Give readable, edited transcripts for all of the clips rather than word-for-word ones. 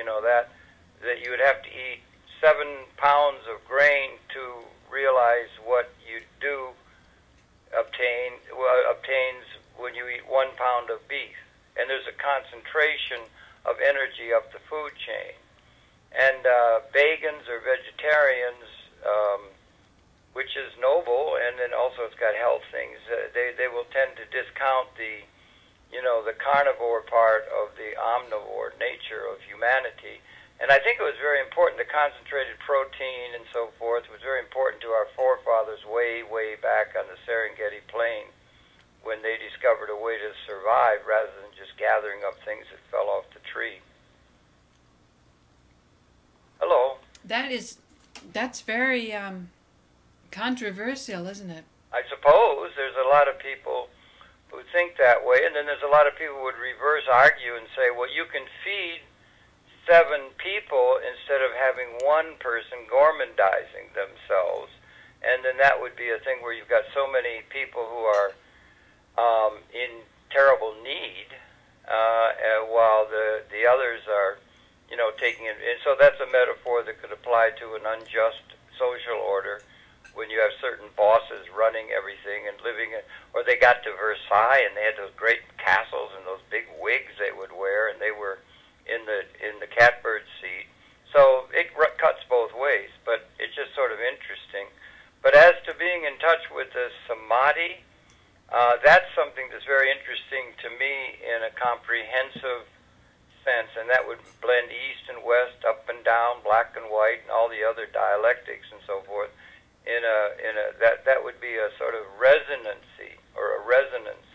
you know, that you would have to eat 7 pounds of grain to realize what you do obtains when you eat 1 pound of beef. And there's a concentration of energy up the food chain. And vegans or vegetarians, which is noble, and then also it's got health things, they will tend to discount the, you know, the carnivore part of the omnivore nature of humanity. And I think it was very important, the concentrated protein and so forth was very important to our forefathers way, way back on the Serengeti Plain when they discovered a way to survive rather than just gathering up things that fell off the tree. Hello. That's very controversial, isn't it? I suppose there's a lot of people who think that way, and then there's a lot of people who would reverse argue and say, well, you can feed 7 people instead of having 1 person gormandizing themselves, and then that would be a thing where you've got so many people who are in terrible need, while the others are, you know, taking it. And so that's a metaphor that could apply to an unjust social order when you have certain bosses running everything and living it. Or they got to Versailles and they had those great castles and those big wigs they would wear, and they were in the catbird seat. So it cuts both ways, but it's just sort of interesting. But as to being in touch with the samadhi, that's something that's very interesting to me in a comprehensive sense, and that would blend east and west, up and down, black and white, and all the other dialectics and so forth. That would be a sort of resonancy or a resonance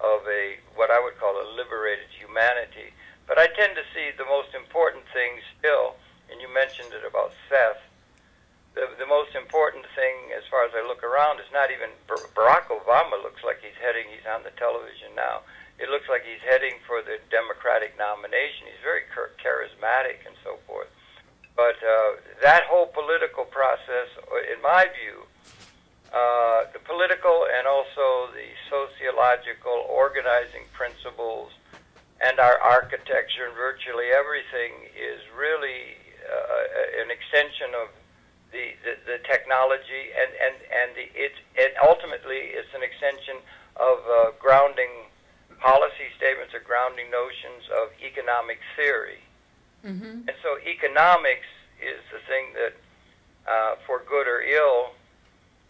of what I would call a liberated humanity. But I tend to see the most important thing still, and you mentioned it about Seth. The most important thing, as far as I look around, is not even Barack Obama looks like he's on the television now. It looks like he's heading for the Democratic nomination. He's very charismatic and so forth. But that whole political process, in my view, the political and also the sociological organizing principles and our architecture and virtually everything is really an extension of the technology, and ultimately it's an extension of grounding policy statements or grounding notions of economic theory. Mm-hmm. And so economics is the thing that, for good or ill,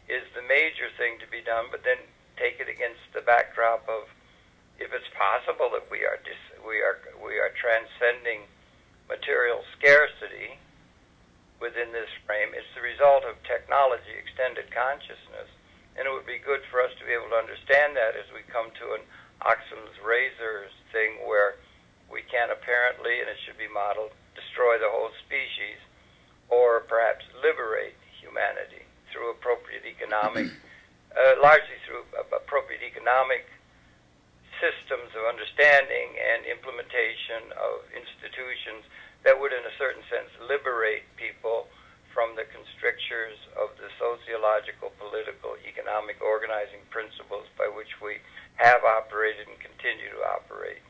is the major thing to be done, but then take it against the backdrop of, if it's possible that we are transcending material scarcity within this frame, it's the result of technology, extended consciousness, and it would be good for us to be able to understand that as we come to an Oxham's razor thing where we can apparently, and it should be modeled, destroy the whole species, or perhaps liberate humanity through appropriate economic, largely through appropriate economic systems of understanding and implementation of institutions that would, in a certain sense, liberate people from the constrictures of the sociological, political, economic organizing principles by which we have operated and continue to operate.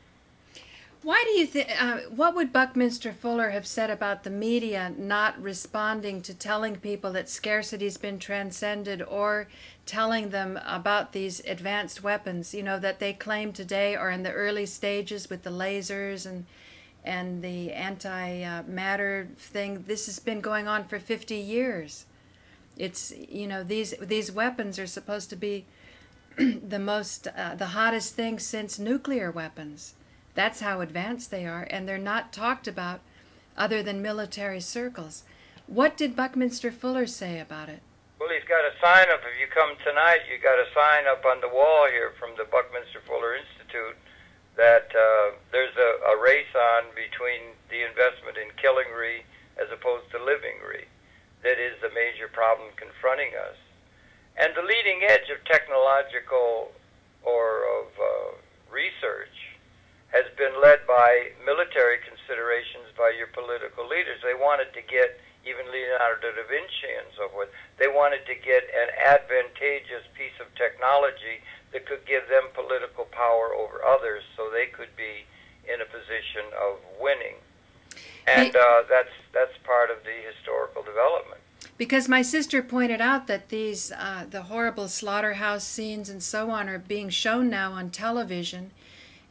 Why do you think, what would Buckminster Fuller have said about the media not responding to telling people that scarcity's been transcended, or telling them about these advanced weapons, you know, that they claim today are in the early stages with the lasers and the anti-matter thing? This has been going on for 50 years. It's, you know, these weapons are supposed to be the hottest thing since nuclear weapons. That's how advanced they are, and they're not talked about other than military circles. What did Buckminster Fuller say about it? Well, he's got a sign up. If you come tonight, you got a sign up on the wall here from the Buckminster Fuller Institute that there's a race on between the investment in killing Re as opposed to living Re. That is the major problem confronting us. And the leading edge of technological or of research has been led by military considerations by your political leaders. They wanted to get, even Leonardo da Vinci and so forth, they wanted to get an advantageous piece of technology that could give them political power over others so they could be in a position of winning. And that's part of the historical development. Because my sister pointed out that these the horrible slaughterhouse scenes and so on are being shown now on television,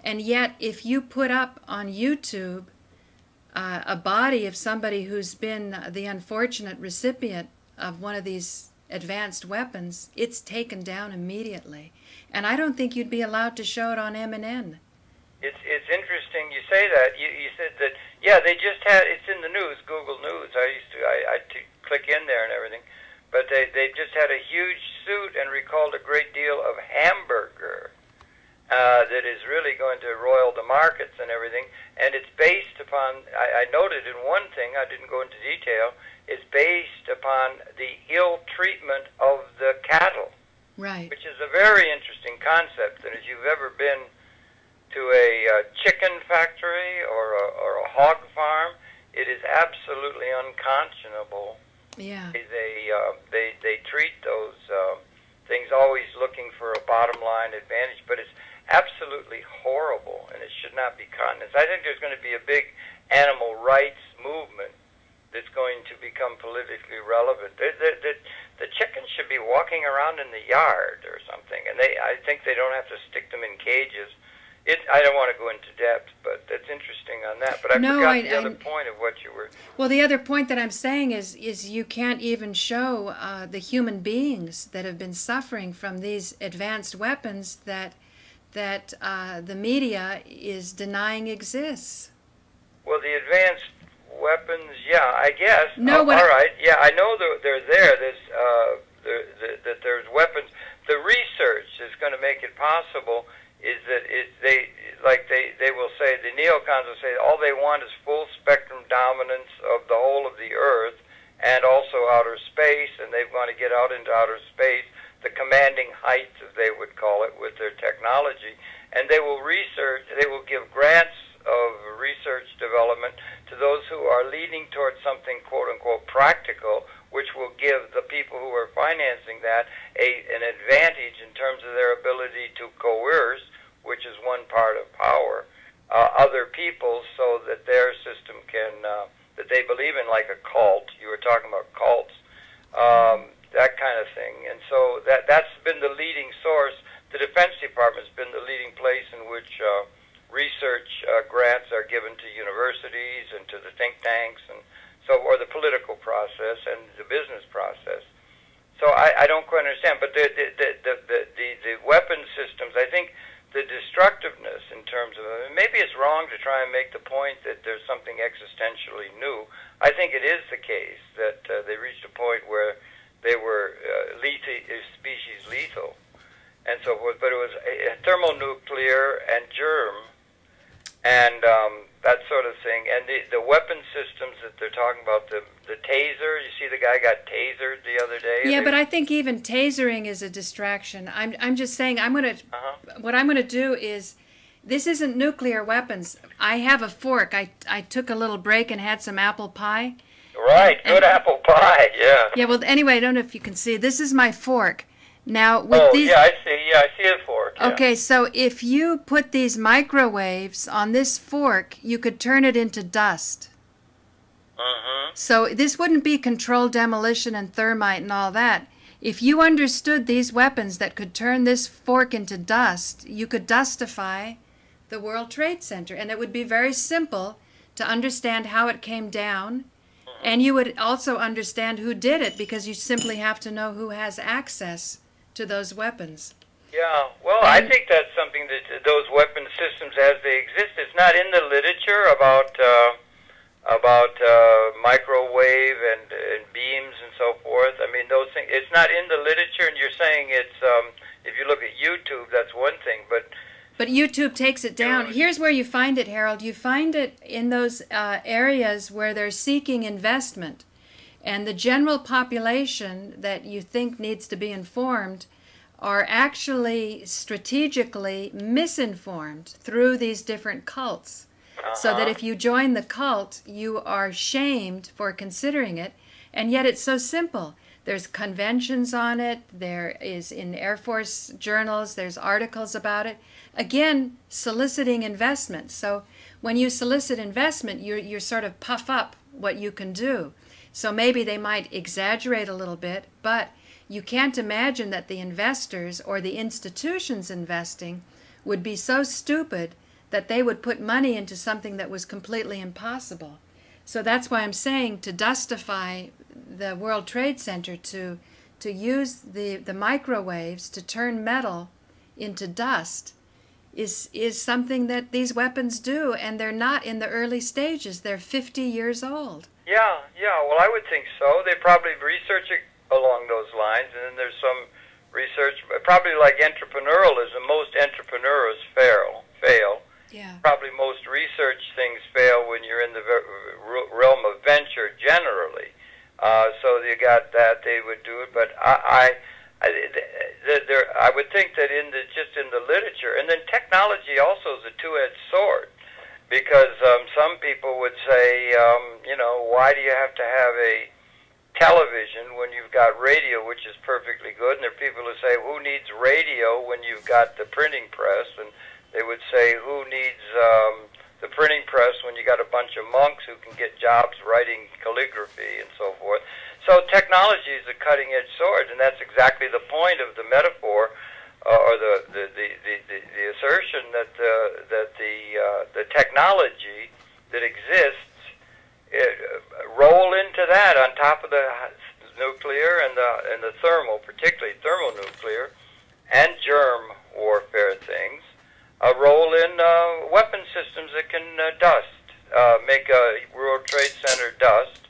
and yet if you put up on YouTube a body of somebody who's been the unfortunate recipient of one of these advanced weapons, it's taken down immediately. And I don't think you'd be allowed to show it on M&N. It's interesting you say that. You said that, yeah, they just had, it's in the news, Google News. I click in there and everything. But they just had a huge suit and recalled a great deal of hamburger that is really going to roil the markets and everything. And it's based upon, I noted in one thing, I didn't go into detail, it's based upon the ill treatment of the cattle. Right. Which is a very interesting concept. And if you've ever been to a chicken factory or a hog farm, it is absolutely unconscionable. Yeah. They treat those things always looking for a bottom line advantage, but it's absolutely horrible, and it should not be countenanced. I think there's going to be a big animal rights movement that's going to become politically relevant. The chickens should be walking around in the yard or something, and I think they don't have to stick them in cages. I don't want to go into depth, but that's interesting on that. But I forgot the other point of what you were... Well, the other point that I'm saying is you can't even show the human beings that have been suffering from these advanced weapons that the media is denying exists. Well, the advanced weapons, yeah, I guess. No, all right. Yeah, I know they're there. That there's weapons. The research is going to make it possible. Is that they will say, the neocons will say all they want is full spectrum dominance of the whole of the Earth and also outer space, and they want to get out into outer space, the commanding heights, as they would call it, with their technology, and they will give grants of research development to those who are leading towards something quote-unquote practical, which will give the people who are financing that an advantage in terms of their ability to coerce, which is one part of power, other people so that their system can, that they believe in, like a cult. You were talking about cults, that kind of thing. And so that's been the leading source. The Defense Department's been the leading place in which research grants are given to universities and to the think tanks and or the political process and the business process. So I don't quite understand, but the weapon systems, I think the destructiveness in terms of, maybe it's wrong to try and make the point that there's something existentially new. I think it is the case that they reached a point where they were species lethal and so forth, but it was thermonuclear and germ and that sort of thing. And the weapon systems that they're talking about, the taser, you see the guy got tasered the other day? Yeah, but I think even tasering is a distraction. I'm just saying what I'm going to do is, this isn't nuclear weapons. I have a fork. I took a little break and had some apple pie. Right, good apple pie, yeah. Yeah, well, anyway, I don't know if you can see. This is my fork. Now, with these... yeah, I see a fork. Yeah. Okay, so if you put these microwaves on this fork, you could turn it into dust. So this wouldn't be controlled demolition and thermite and all that. If you understood these weapons that could turn this fork into dust, you could dustify the World Trade Center. And it would be very simple to understand how it came down. And you would also understand who did it, because you simply have to know who has access to those weapons. Yeah, well, I think that's something that those weapon systems as they exist, it's not in the literature about microwave and beams and so forth. I mean, those things, it's not in the literature, and you're saying it's, if you look at YouTube, that's one thing, but YouTube takes it down. Here's where you find it, Harold. You find it in those areas where they're seeking investment. And the general population that you think needs to be informed are actually strategically misinformed through these different cults. So that if you join the cult, you are shamed for considering it. And yet it's so simple. There's conventions on it. There is in Air Force journals. There's articles about it. Again, soliciting investment. So when you solicit investment, you sort of puff up what you can do. So maybe they might exaggerate a little bit, but you can't imagine that the investors or the institutions investing would be so stupid that they would put money into something that was completely impossible. So that's why I'm saying to dustify the World Trade Center, to use the microwaves to turn metal into dust is something that these weapons do, and they're not in the early stages. They're 50 years old. Yeah, well, I would think so. They probably research it along those lines, and then there's some research, probably like entrepreneurialism. Most entrepreneurs fail. Yeah. Probably most research things fail when you're in the realm of venture generally. So you got that, they would do it, but I would think that just in the literature, and then technology also is a two-edged sword, because some people would say, why do you have to have a television when you've got radio, which is perfectly good? And there are people who say, who needs radio when you've got the printing press? And they would say, who needs the printing press when you got a bunch of monks who can get jobs writing calligraphy and so forth? So technology is a cutting-edge sword, and that's exactly the point of the metaphor, or the assertion that the technology that exists roll into that on top of the nuclear and the thermal, particularly thermonuclear and germ warfare things. Roll in weapon systems that can make a World Trade Center dust.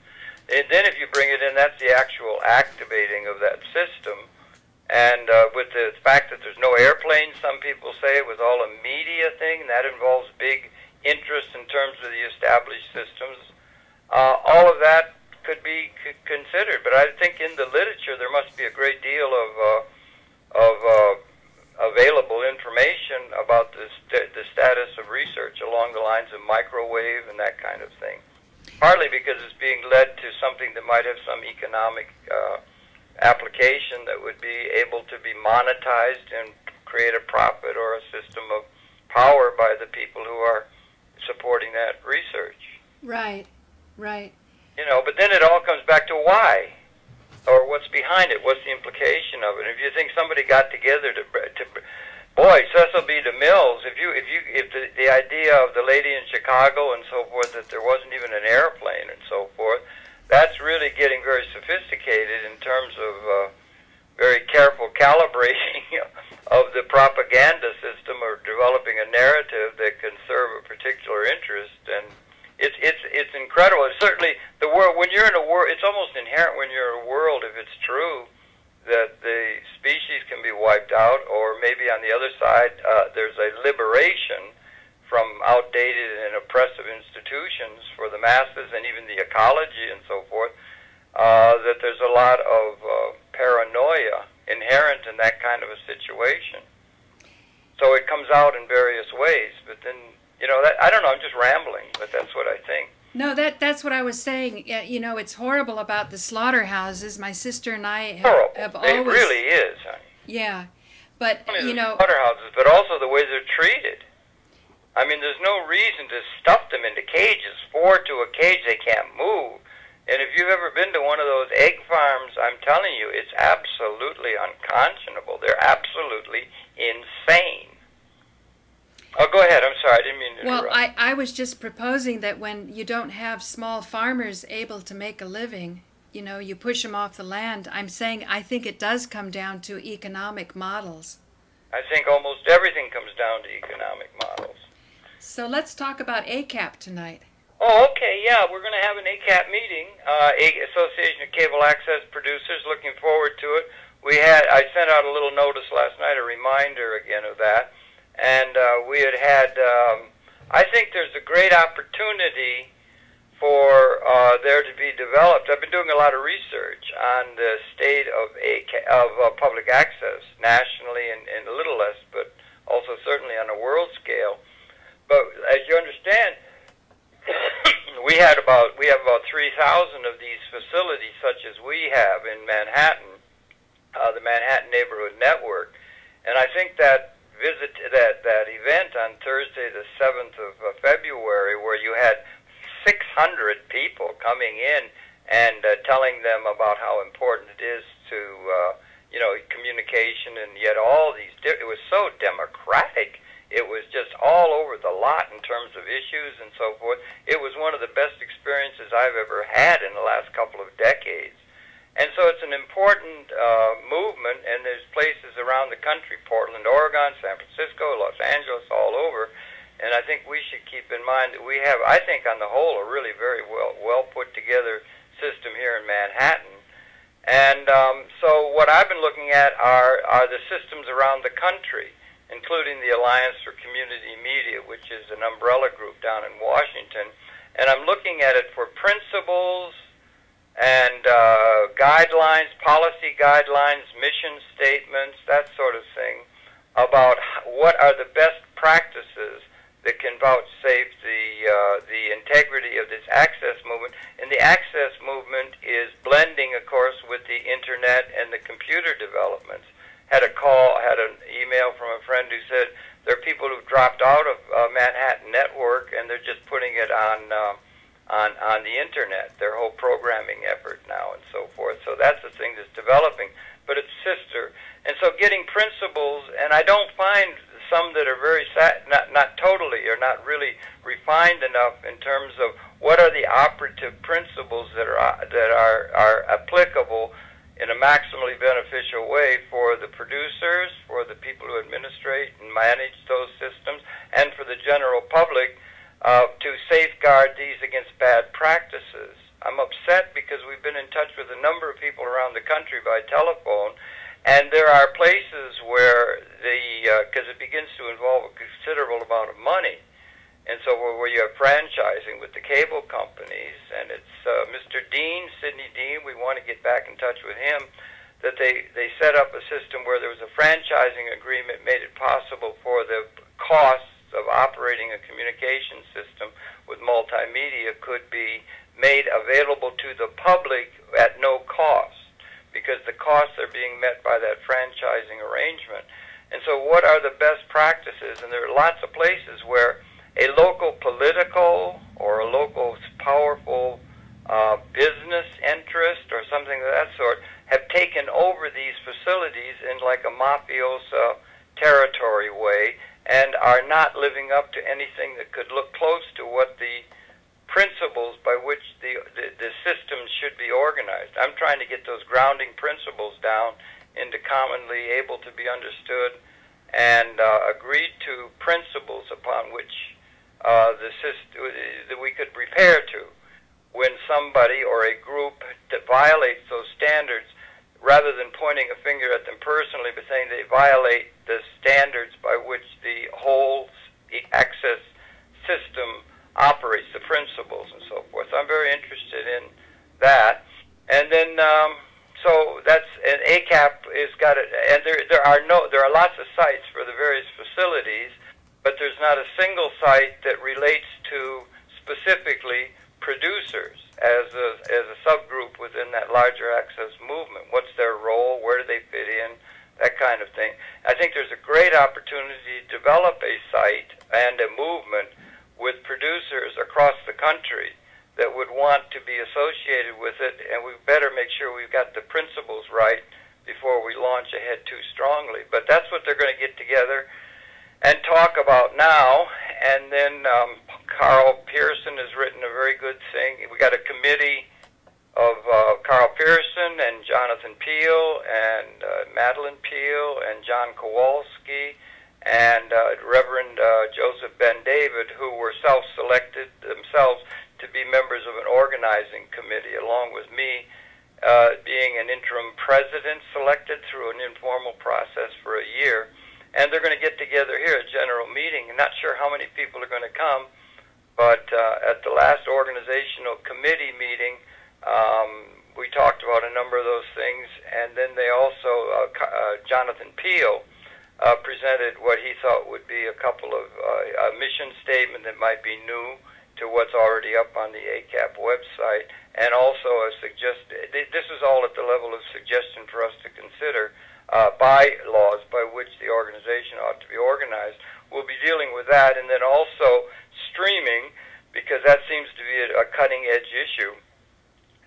And then if you bring it in, that's the actual activating of that system. And with the fact that there's no airplanes, some people say it was all a media thing. That involves big interest in terms of the established systems. All of that could be considered. But I think in the literature there must be a great deal of available information about the status of research along the lines of microwave and that kind of thing. Partly because it's being led to something that might have some economic application that would be able to be monetized and create a profit or a system of power by the people who are supporting that research. Right. But then it all comes back to why, or what's behind it, what's the implication of it. If you think somebody got together to boy, Cecil B. DeMille's, if the idea of the lady in Chicago and so forth, that there wasn't even an airplane and so forth, that's really getting very sophisticated in terms of very careful calibrating of the propaganda system, or developing a narrative that can serve a particular interest. And it's incredible. It's certainly the world, when you're in a world, it's almost inherent when you're in a world, if it's true that the species can be wiped out, or maybe on the other side there's a liberation from outdated and oppressive institutions for the masses and even the ecology and so forth, that there's a lot of paranoia inherent in that kind of a situation. So it comes out in various ways, but then, I don't know, I'm just rambling, but that's what I think. No, that's what I was saying. It's horrible about the slaughterhouses. My sister and I have always... It really is, honey. Yeah, but, slaughterhouses, but also the way they're treated. I mean, there's no reason to stuff them into cages, 4 to a cage, they can't move. And if you've ever been to one of those egg farms, I'm telling you, it's absolutely unconscionable. They're absolutely insane. Oh, go ahead. I'm sorry. I didn't mean to interrupt. Well, I was just proposing that when you don't have small farmers able to make a living, you push them off the land. I'm saying I think it does come down to economic models. I think almost everything comes down to economic models. So let's talk about ACAP tonight. Oh, okay, yeah, we're going to have an ACAP meeting, Association of Cable Access Producers. Looking forward to it. I sent out a little notice last night, a reminder again of that, and we had I think there's a great opportunity for there to be developed. I've been doing a lot of research on the state of public access nationally, and a little less, but also certainly on a world scale. But as you understand, we have about 3,000 of these facilities, such as we have in Manhattan, the Manhattan Neighborhood Network, and I think that that event on Thursday, the 7th of February, where you had 600 people coming in and telling them about how important it is to, communication, and yet all these, it was so democratic. It was just all over the lot in terms of issues and so forth. It was one of the best experiences I've ever had in the last couple of decades. And so it's an important movement, and there's places around the country, Portland, Oregon, San Francisco, Los Angeles, all over. And I think we should keep in mind that we have, I think on the whole, a really very well put together system here in Manhattan. And so what I've been looking at are the systems around the country, including the Alliance for Community Media, which is an umbrella group down in Washington. And I'm looking at it for principles and guidelines, policy guidelines, mission statements, that sort of thing, about what are the best practices that can vouchsafe the integrity of this access movement. And the access movement is blending, of course, with the internet and the computer developments. Had an email from a friend who said there are people who've dropped out of Manhattan Network and they're just putting it on the internet, their whole programming effort now and so forth. So that's the thing that's developing, but it's sister. And so getting principles, and I don't find some that are very, not totally or not really refined enough in terms of what are the operative principles that are applicable in a maximally beneficial way for the producers, for the people who administrate and manage those systems, and for the general public to safeguard these against bad practices. I'm upset because we've been in touch with a number of people around the country by telephone, and there are places where because it begins to involve a considerable amount of money, and so where you have franchising with the cable companies, and it's Mr. Dean, Sidney Dean, we want to get back in touch with him, that they set up a system where there was a franchising agreement, made it possible for the costs of operating a communication system with multimedia could be made available to the public at no cost, because the costs are being met by that franchising arrangement. And so what are the best practices? And there are lots of places where a local political or a local powerful business interest or something of that sort have taken over these facilities in like a mafioso territory way and are not living up to anything that could look close to what the principles by which the system should be organized. I'm trying to get those grounding principles down into commonly able to be understood and agreed to principles upon which the system that we could repair to when somebody or a group that violates those standards, rather than pointing a finger at them personally, but saying they violate the standards by which the whole access system operates, the principles and so forth. So I'm very interested in that. And then, so that's, and ACAP has got it, and there are lots of sites for the various facilities, but there's not a single site that relates to specifically producers as a subgroup within that larger access movement. What's their role? Where do they fit in? That kind of thing. I think there's a great opportunity to develop a site and a movement with producers across the country that would want to be associated with it, and we better make sure we've got the principles right before we launch ahead too strongly. But that's what they're going to get together and talk about now. And then Carl Pearson has written a very good thing. We got a committee of Carl Pearson and Jonathan Peel and Madeline Peel and John Kowalski and Reverend Joseph Ben David, who were self-selected themselves to be members of an organizing committee, along with me being an interim president selected through an informal process for a year. And they're going to get together here at General Meeting. I'm not sure how many people are going to come, but at the last organizational committee meeting, we talked about a number of those things. And then they also, Jonathan Peel, presented what he thought would be a couple of a mission statement that might be new to what's already up on the ACAP website, and also a this is all at the level of suggestion for us to consider, bylaws by which the organization ought to be organized. We'll be dealing with that, and then also streaming, because that seems to be a cutting-edge issue.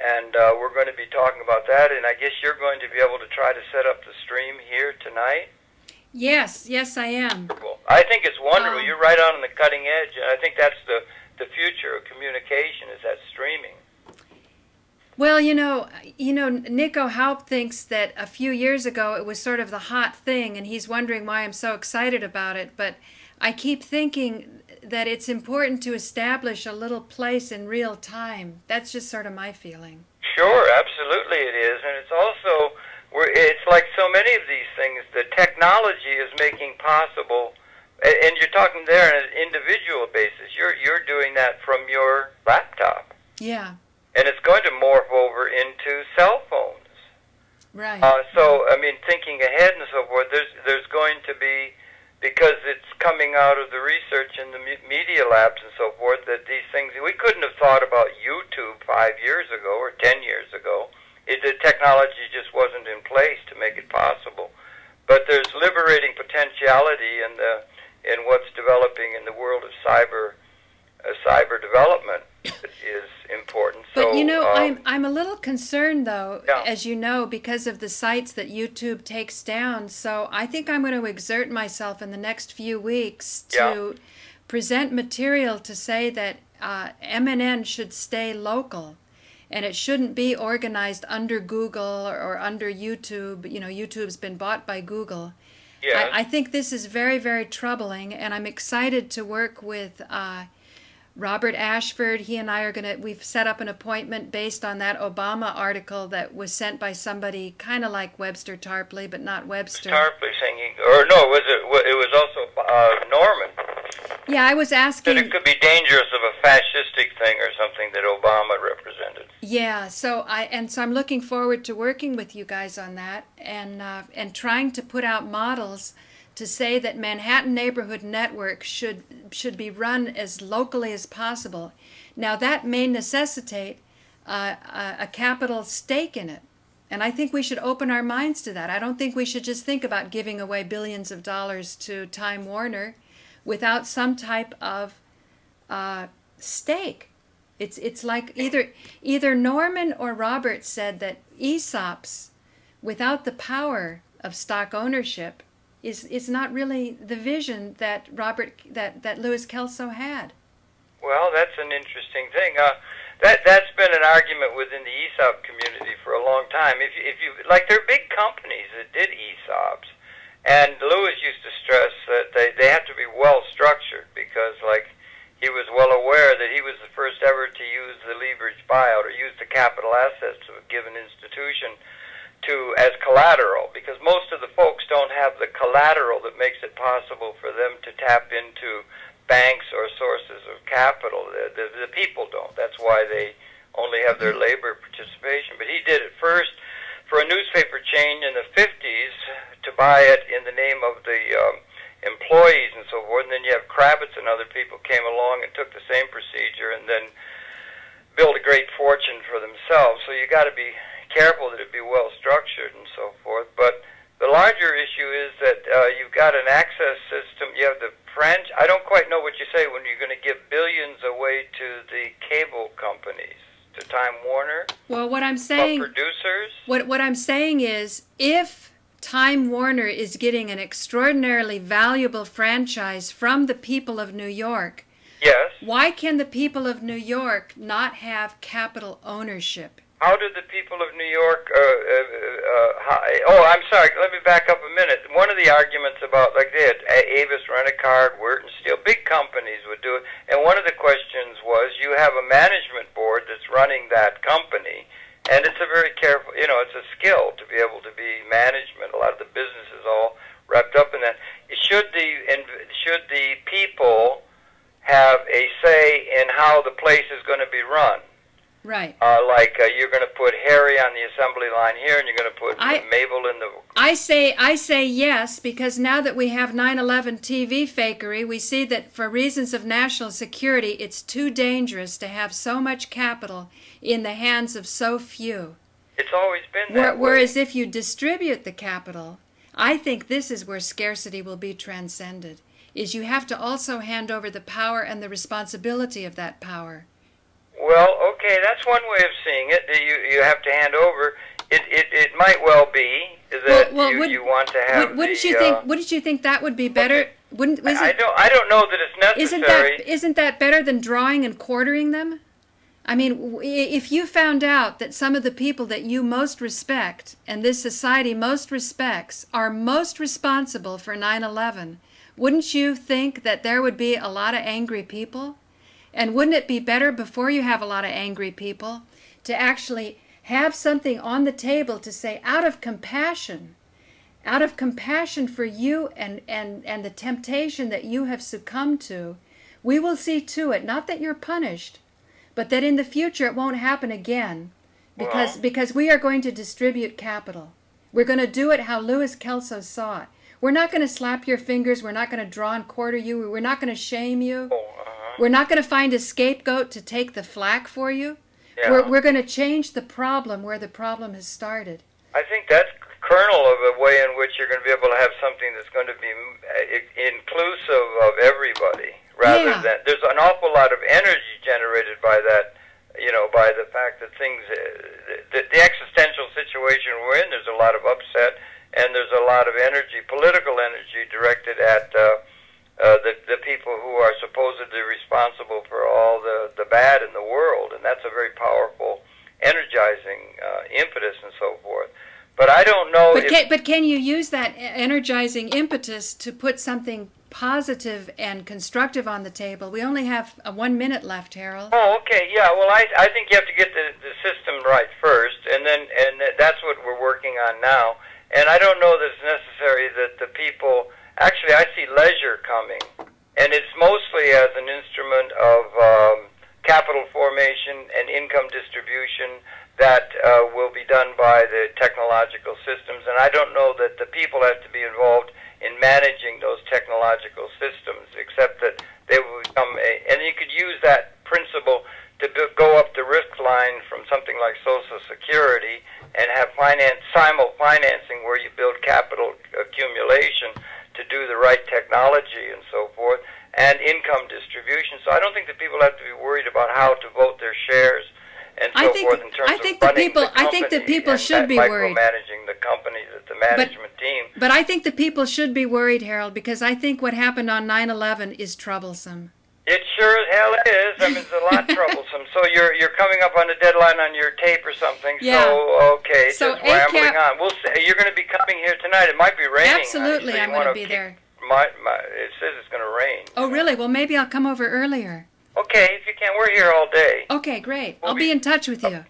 And we're going to be talking about that, and I guess you're going to be able to try to set up the stream here tonight? Yes, yes, I am. Cool. I think it's wonderful. You're right on the cutting edge, and I think that's the future of communication, is that streaming. Well, Nico Haupt thinks that a few years ago it was sort of the hot thing, and he's wondering why I'm so excited about it. But I keep thinking that it's important to establish a little place in real time. That's just sort of my feeling. Sure, absolutely it is. And it's also, it's like so many of these things, the technology is making possible, and you're talking there on an individual basis. You're doing that from your laptop. Yeah. And it's going to morph over into cell phones. Right. So, I mean, thinking ahead and so forth, there's going to be, because it's coming out of the research in the media labs and so forth, that these things, we couldn't have thought about YouTube 5 years ago or 10 years ago. The technology just wasn't in place to make it possible. But there's liberating potentiality in what's developing in the world of cyber development is important. But I'm a little concerned, though, as you know, because of the sites that YouTube takes down. So I think I'm going to exert myself in the next few weeks to present material to say that MNN should stay local, and it shouldn't be organized under Google or under YouTube. YouTube's been bought by Google. Yes. I think this is very, very troubling, and I'm excited to work with Robert Ashford. He and I we've set up an appointment based on that Obama article that was sent by somebody kind of like Webster Tarpley, but not Webster. Tarpley saying it was also Norman. Yeah, I was asking that it could be dangerous of a fascistic thing or something that Obama represented. Yeah, so I'm looking forward to working with you guys on that, and trying to put out models to say that Manhattan Neighborhood Network should be run as locally as possible. Now, that may necessitate a capital stake in it, and I think we should open our minds to that. I don't think we should just think about giving away billions of dollars to Time Warner without some type of stake. It's like either Norman or Robert said that ESOPs, without the power of stock ownership, is not really the vision that Louis Kelso had. Well, that's an interesting thing. That's been an argument within the ESOP community for a long time. If you like, there are big companies that did ESOPs, and Louis used to stress that they have to be well structured, because he was well aware that he was the first ever to use the leverage buyout, or use the capital assets of a given institution as collateral, because most of the folks don't have the collateral that makes it possible for them to tap into banks or sources of capital. The people don't. That's why they only have their labor participation. But he did it first for a newspaper chain in the 50s to buy it in the name of the employees and so forth. And then you have Kravitz and other people came along and took the same procedure and then built a great fortune for themselves. So you got to be careful that it be well structured and so forth. But the larger issue is that you've got an access system. You have the French. I don't quite know what you say when you're going to give billions away to the cable companies, to Time Warner. Well, what I'm saying, producers. What I'm saying is, if Time Warner is getting an extraordinarily valuable franchise from the people of New York, yes, why can the people of New York not have capital ownership? How did the people of New York, I'm sorry, let me back up a minute. One of the arguments about, they had Avis Rent-A-Car, Wirt & Steele, big companies would do it, and one of the questions was, you have a management board that's running that company, and it's a very careful, it's a skill to be able to be management. A lot of the business is all wrapped up in that. Should the people have a say in how the place is going to be run? Right. You're going to put Harry on the assembly line here, and you're going to put Mabel in the... I say yes, because now that we have 9/11 TV fakery, we see that for reasons of national security, it's too dangerous to have so much capital in the hands of so few. It's always been that way. Whereas if you distribute the capital, I think this is where scarcity will be transcended, is you have to also hand over the power and the responsibility of that power. Well, okay, that's one way of seeing it. You have to hand over. It might well be that you want to have. Wouldn't you think that would be better? Okay. I don't know that it's necessary. Isn't that better than drawing and quartering them? I mean, if you found out that some of the people that you most respect and this society most respects are most responsible for 9/11, wouldn't you think that there would be a lot of angry people? And wouldn't it be better, before you have a lot of angry people, to actually have something on the table to say, out of compassion for you and the temptation that you have succumbed to, we will see to it, not that you're punished, but that in the future it won't happen again, because we are going to distribute capital. We're going to do it how Louis Kelso saw it. We're not going to slap your fingers. We're not going to draw and quarter you. We're not going to shame you. We're not going to find a scapegoat to take the flak for you. Yeah. We're going to change the problem where the problem has started. I think that's kernel of a way in which you're going to be able to have something that's going to be inclusive of everybody, rather than there's an awful lot of energy generated by that, by the fact that things, the existential situation we're in, there's a lot of upset, and there's a lot of energy, political energy, directed at the people who are supposedly responsible for all the bad in the world, and that's a very powerful, energizing impetus and so forth. But I don't know. But can you use that energizing impetus to put something positive and constructive on the table? We only have 1 minute left, Harold. Oh, okay, yeah. Well, I think you have to get the system right first, and that's what we're working on now. And I don't know that it's necessary that the people. Actually, I see leisure coming, and it's mostly as an instrument of capital formation and income distribution that will be done by the technological systems. And I don't know that the people have to be involved in managing those technological systems, except that they will become and you could use that principle to go up the risk line from something like Social Security and have simul financing, where you build capital accumulation to do the right technology and so forth, and income distribution. So I don't think that people have to be worried about how to vote their shares and so forth in terms of running the company. I think the people should be worried. Micromanaging the company, the management team. But I think the people should be worried, Harold, because I think what happened on 9/11 is troublesome. It sure as hell is. I mean, it's a lot troublesome. So you're coming up on a deadline on your tape or something. Yeah. So okay, so just rambling on. We'll see. You're going to be coming here tonight. It might be raining. Absolutely, I'm going to be there. It says it's going to rain. Oh, really? Well, maybe I'll come over earlier. Okay, if you can. We're here all day. Okay, great. I'll be in touch with you.